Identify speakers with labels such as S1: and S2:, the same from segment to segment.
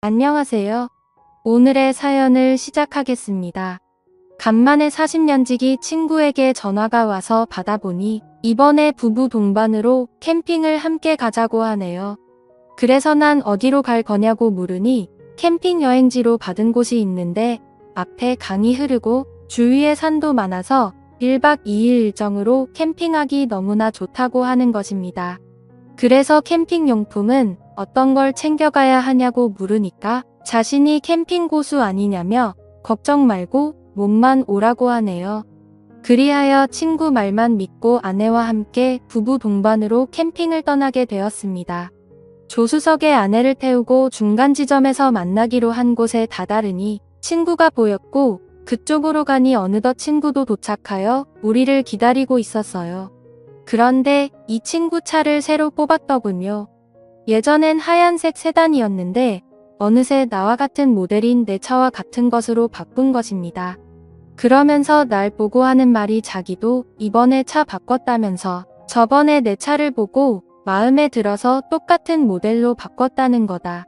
S1: 안녕하세요. 오늘의 사연을 시작하겠습니다. 간만에 40년지기 친구에게 전화가 와서 받아보니 이번에 부부 동반으로 캠핑을 함께 가자고 하네요. 그래서 난 어디로 갈 거냐고 물으니 캠핑 여행지로 받은 곳이 있는데 앞에 강이 흐르고 주위에 산도 많아서 1박 2일 일정으로 캠핑하기 너무나 좋다고 하는 것입니다. 그래서 캠핑 용품은 어떤 걸 챙겨가야 하냐고 물으니까 자신이 캠핑 고수 아니냐며 걱정 말고 몸만 오라고 하네요. 그리하여 친구 말만 믿고 아내와 함께 부부 동반으로 캠핑을 떠나게 되었습니다. 조수석에 아내를 태우고 중간 지점에서 만나기로 한 곳에 다다르니 친구가 보였고 그쪽으로 가니 어느덧 친구도 도착하여 우리를 기다리고 있었어요. 그런데 이 친구 차를 새로 뽑았더군요. 예전엔 하얀색 세단이었는데 어느새 나와 같은 모델인 내 차와 같은 것으로 바꾼 것입니다. 그러면서 날 보고 하는 말이 자기도 이번에 차 바꿨다면서 저번에 내 차를 보고 마음에 들어서 똑같은 모델로 바꿨다는 거다.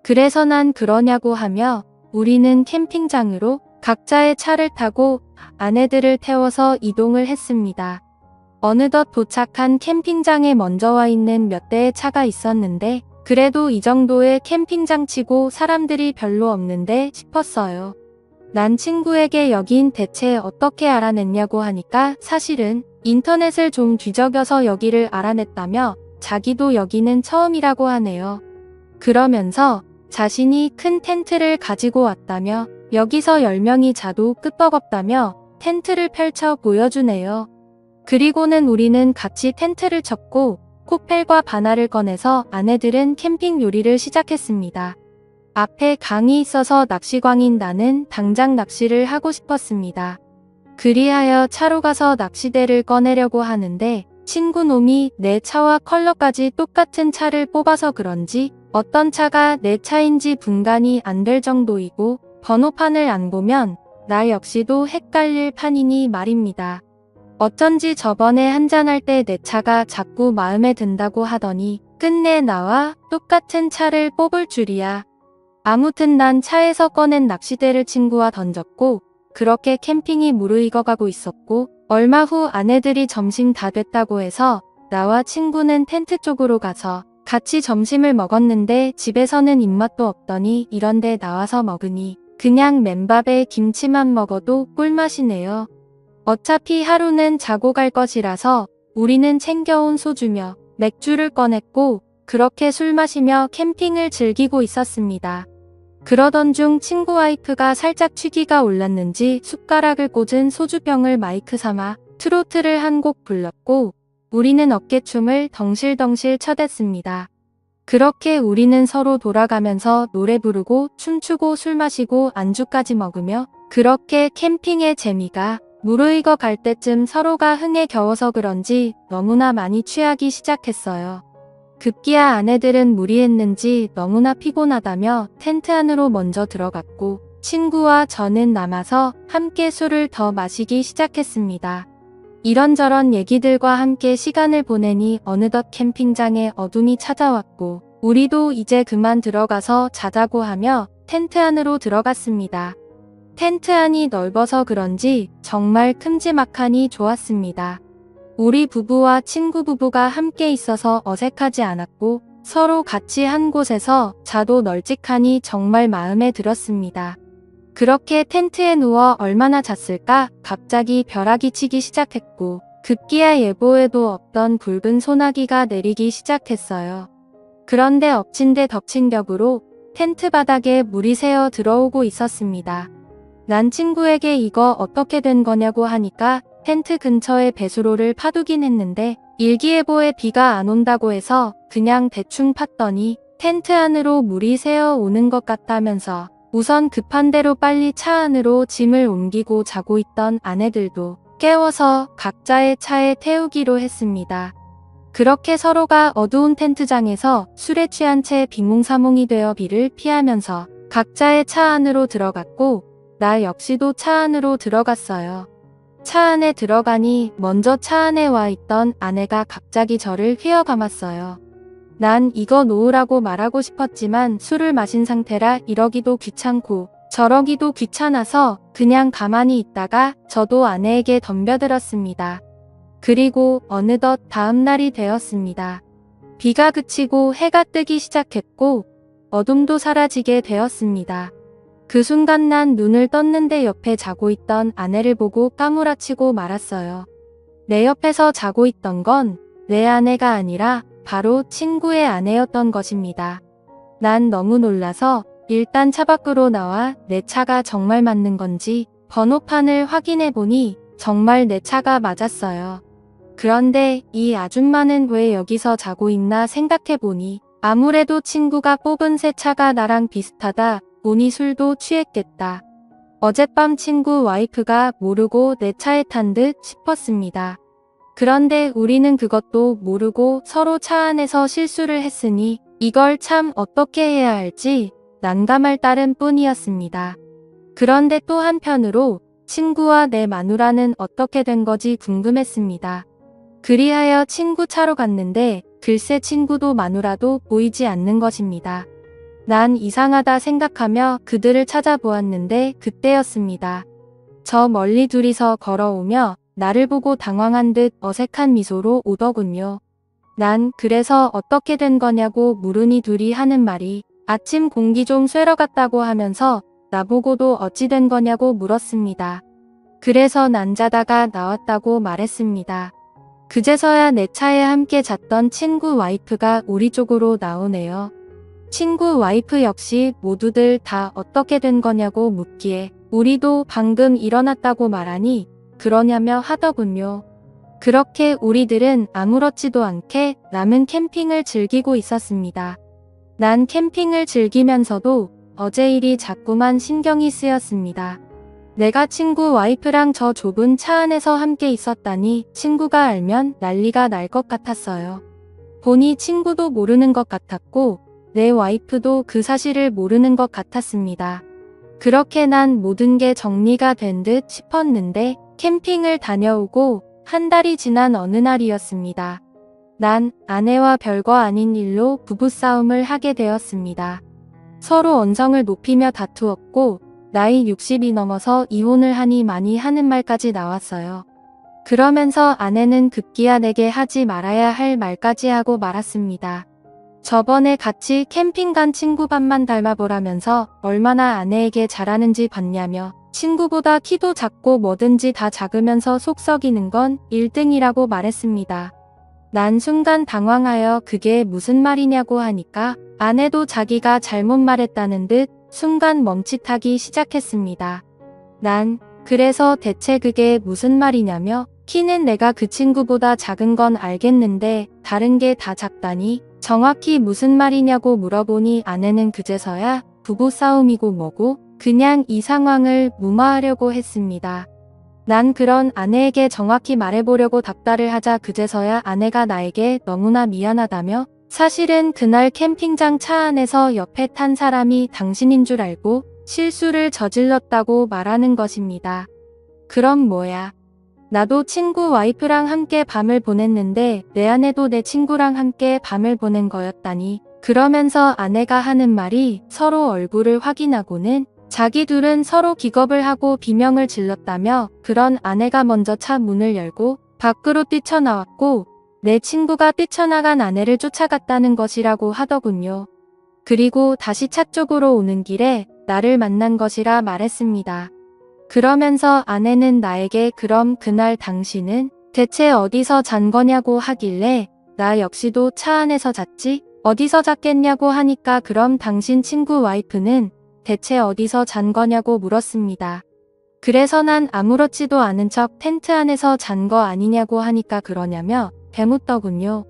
S1: 그래서 난 그러냐고 하며 우리는 캠핑장으로 각자의 차를 타고 아내들을 태워서 이동을 했습니다. 어느덧 도착한 캠핑장에 먼저 와 있는 몇 대의 차가 있었는데 그래도 이 정도의 캠핑장 치고 사람들이 별로 없는데 싶었어요. 난 친구에게 여긴 대체 어떻게 알아냈냐고 하니까 사실은 인터넷을 좀 뒤적여서 여기를 알아냈다며 자기도 여기는 처음이라고 하네요. 그러면서 자신이 큰 텐트를 가지고 왔다며 여기서 10명이 자도 끄떡없다며 텐트를 펼쳐 보여주네요. 그리고는 우리는 같이 텐트를 쳤고 코펠과 바나를 꺼내서 아내들은 캠핑 요리를 시작했습니다. 앞에 강이 있어서 낚시광인 나는 당장 낚시를 하고 싶었습니다. 그리하여 차로 가서 낚시대를 꺼내려고 하는데 친구 놈이 내 차와 컬러까지 똑같은 차를 뽑아서 그런지 어떤 차가 내 차인지 분간이 안 될 정도이고 번호판을 안 보면 나 역시도 헷갈릴 판이니 말입니다. 어쩐지 저번에 한잔할 때 내 차가 자꾸 마음에 든다고 하더니 끝내 나와 똑같은 차를 뽑을 줄이야. 아무튼 난 차에서 꺼낸 낚시대를 친구와 던졌고 그렇게 캠핑이 무르익어가고 있었고 얼마 후 아내들이 점심 다 됐다고 해서 나와 친구는 텐트 쪽으로 가서 같이 점심을 먹었는데 집에서는 입맛도 없더니 이런데 나와서 먹으니 그냥 맨밥에 김치만 먹어도 꿀맛이네요. 어차피 하루는 자고 갈 것이라서 우리는 챙겨온 소주며 맥주를 꺼냈고 그렇게 술 마시며 캠핑을 즐기고 있었습니다. 그러던 중 친구 와이프가 살짝 취기가 올랐는지 숟가락을 꽂은 소주병을 마이크 삼아 트로트를 한 곡 불렀고 우리는 어깨춤을 덩실덩실 쳐댔습니다. 그렇게 우리는 서로 돌아가면서 노래 부르고 춤추고 술 마시고 안주까지 먹으며 그렇게 캠핑의 재미가 무르익어 갈 때쯤 서로가 흥에 겨워서 그런지 너무나 많이 취하기 시작했어요. 급기야 아내들은 무리했는지 너무나 피곤하다며 텐트 안으로 먼저 들어갔고 친구와 저는 남아서 함께 술을 더 마시기 시작했습니다. 이런저런 얘기들과 함께 시간을 보내니 어느덧 캠핑장에 어둠이 찾아왔고 우리도 이제 그만 들어가서 자자고 하며 텐트 안으로 들어갔습니다. 텐트 안이 넓어서 그런지 정말 큼지막하니 좋았습니다. 우리 부부와 친구 부부가 함께 있어서 어색하지 않았고 서로 같이 한 곳에서 자도 널찍하니 정말 마음에 들었습니다. 그렇게 텐트에 누워 얼마나 잤을까 갑자기 벼락이 치기 시작했고 급기야 예보에도 없던 굵은 소나기가 내리기 시작했어요. 그런데 엎친 데 덮친 격으로 텐트 바닥에 물이 새어 들어오고 있었습니다. 난 친구에게 이거 어떻게 된 거냐고 하니까 텐트 근처에 배수로를 파두긴 했는데 일기예보에 비가 안 온다고 해서 그냥 대충 팠더니 텐트 안으로 물이 새어 오는 것 같다면서 우선 급한 대로 빨리 차 안으로 짐을 옮기고 자고 있던 아내들도 깨워서 각자의 차에 태우기로 했습니다. 그렇게 서로가 어두운 텐트장에서 술에 취한 채 비몽사몽이 되어 비를 피하면서 각자의 차 안으로 들어갔고 나 역시도 차 안으로 들어갔어요. 차 안에 들어가니 먼저 차 안에 와 있던 아내가 갑자기 저를 휘어감았어요. 난 이거 놓으라고 말하고 싶었지만 술을 마신 상태라 이러기도 귀찮고 저러기도 귀찮아서 그냥 가만히 있다가 저도 아내에게 덤벼들었습니다. 그리고 어느덧 다음 날이 되었습니다. 비가 그치고 해가 뜨기 시작했고 어둠도 사라지게 되었습니다. 그 순간 난 눈을 떴는데 옆에 자고 있던 아내를 보고 까무라치고 말았어요. 내 옆에서 자고 있던 건 내 아내가 아니라 바로 친구의 아내였던 것입니다. 난 너무 놀라서 일단 차 밖으로 나와 내 차가 정말 맞는 건지 번호판을 확인해 보니 정말 내 차가 맞았어요. 그런데 이 아줌마는 왜 여기서 자고 있나 생각해 보니 아무래도 친구가 뽑은 새 차가 나랑 비슷하다 보니 술도 취했겠다. 어젯밤 친구 와이프가 모르고 내 차에 탄 듯 싶었습니다. 그런데 우리는 그것도 모르고 서로 차 안에서 실수를 했으니 이걸 참 어떻게 해야 할지 난감할 따름 뿐이었습니다. 그런데 또 한편으로 친구와 내 마누라는 어떻게 된 거지 궁금했습니다. 그리하여 친구 차로 갔는데 글쎄 친구도 마누라도 보이지 않는 것입니다. 난 이상하다 생각하며 그들을 찾아보았는데 그때였습니다. 저 멀리 둘이서 걸어오며 나를 보고 당황한 듯 어색한 미소로 오더군요. 난 그래서 어떻게 된 거냐고 물으니 둘이 하는 말이 아침 공기 좀 쐬러 갔다고 하면서 나보고도 어찌 된 거냐고 물었습니다. 그래서 난 자다가 나왔다고 말했습니다. 그제서야 내 차에 함께 잤던 친구 와이프가 우리 쪽으로 나오네요. 친구 와이프 역시 모두들 다 어떻게 된 거냐고 묻기에 우리도 방금 일어났다고 말하니 그러냐며 하더군요. 그렇게 우리들은 아무렇지도 않게 남은 캠핑을 즐기고 있었습니다. 난 캠핑을 즐기면서도 어제 일이 자꾸만 신경이 쓰였습니다. 내가 친구 와이프랑 저 좁은 차 안에서 함께 있었다니 친구가 알면 난리가 날 것 같았어요. 보니 친구도 모르는 것 같았고 내 와이프도 그 사실을 모르는 것 같았습니다. 그렇게 난 모든 게 정리가 된 듯 싶었는데 캠핑을 다녀오고 한 달이 지난 어느 날이었습니다. 난 아내와 별거 아닌 일로 부부싸움을 하게 되었습니다. 서로 언성을 높이며 다투었고 나이 60이 넘어서 이혼을 하니 많이 하는 말까지 나왔어요. 그러면서 아내는 급기야 내게 하지 말아야 할 말까지 하고 말았습니다. 저번에 같이 캠핑 간 친구 반만 닮아보라면서 얼마나 아내에게 잘하는지 봤냐며 친구보다 키도 작고 뭐든지 다 작으면서 속 썩이는 건 1등이라고 말했습니다. 난 순간 당황하여 그게 무슨 말이냐고 하니까 아내도 자기가 잘못 말했다는 듯 순간 멈칫하기 시작했습니다. 난 그래서 대체 그게 무슨 말이냐며 키는 내가 그 친구보다 작은 건 알겠는데 다른 게 다 작다니 정확히 무슨 말이냐고 물어보니 아내는 그제서야 부부싸움이고 뭐고 그냥 이 상황을 무마하려고 했습니다. 난 그런 아내에게 정확히 말해보려고 답답을 하자 그제서야 아내가 나에게 너무나 미안하다며 사실은 그날 캠핑장 차 안에서 옆에 탄 사람이 당신인 줄 알고 실수를 저질렀다고 말하는 것입니다. 그럼 뭐야? 나도 친구 와이프랑 함께 밤을 보냈는데 내 아내도 내 친구랑 함께 밤을 보낸 거였다니. 그러면서 아내가 하는 말이 서로 얼굴을 확인하고는 자기 둘은 서로 기겁을 하고 비명을 질렀다며 그런 아내가 먼저 차 문을 열고 밖으로 뛰쳐나왔고 내 친구가 뛰쳐나간 아내를 쫓아갔다는 것이라고 하더군요. 그리고 다시 차 쪽으로 오는 길에 나를 만난 것이라 말했습니다. 그러면서 아내는 나에게 그럼 그날 당신은 대체 어디서 잔 거냐고 하길래 나 역시도 차 안에서 잤지? 어디서 잤겠냐고 하니까 그럼 당신 친구 와이프는 대체 어디서 잔 거냐고 물었습니다. 그래서 난 아무렇지도 않은 척 텐트 안에서 잔 거 아니냐고 하니까 그러냐며 되묻더군요.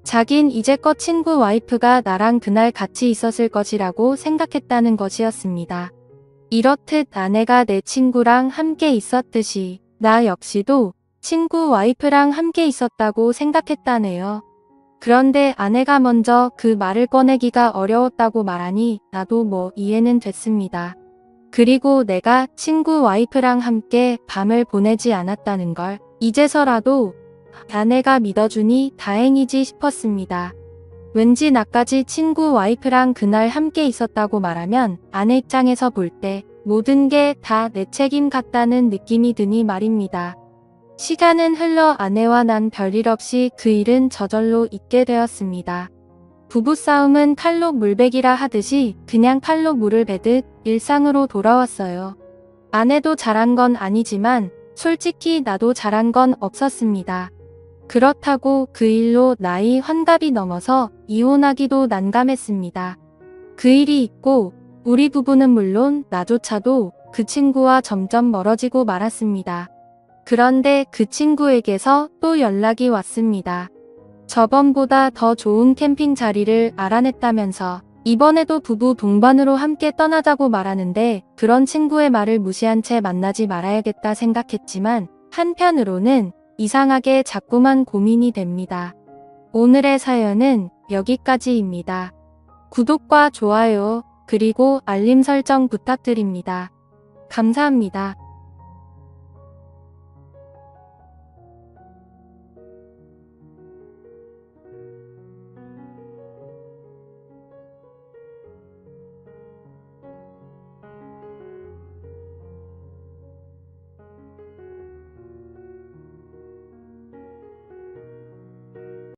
S1: 자긴 이제껏 친구 와이프가 나랑 그날 같이 있었을 것이라고 생각했다는 것이었습니다. 이렇듯 아내가 내 친구랑 함께 있었듯이 나 역시도 친구 와이프랑 함께 있었다고 생각했다네요. 그런데 아내가 먼저 그 말을 꺼내기가 어려웠다고 말하니 나도 뭐 이해는 됐습니다. 그리고 내가 친구 와이프랑 함께 밤을 보내지 않았다는 걸 이제서라도 아내가 믿어주니 다행이지 싶었습니다. 왠지 나까지 친구 와이프랑 그날 함께 있었다고 말하면 아내 입장에서 볼 때 모든 게 다 내 책임 같다는 느낌이 드니 말입니다. 시간은 흘러 아내와 난 별일 없이 그 일은 저절로 잊게 되었습니다. 부부싸움은 칼로 물베기라 하듯이 그냥 칼로 물을 베듯 일상으로 돌아왔어요. 아내도 잘한 건 아니지만 솔직히 나도 잘한 건 없었습니다. 그렇다고 그 일로 나이 환갑이 넘어서 이혼하기도 난감했습니다. 그 일이 있고 우리 부부는 물론 나조차도 그 친구와 점점 멀어지고 말았습니다. 그런데 그 친구에게서 또 연락이 왔습니다. 저번보다 더 좋은 캠핑 자리를 알아냈다면서 이번에도 부부 동반으로 함께 떠나자고 말하는데 그런 친구의 말을 무시한 채 만나지 말아야겠다 생각했지만 한편으로는 이상하게 자꾸만 고민이 됩니다. 오늘의 사연은 여기까지입니다. 구독과 좋아요 그리고 알림 설정 부탁드립니다. 감사합니다.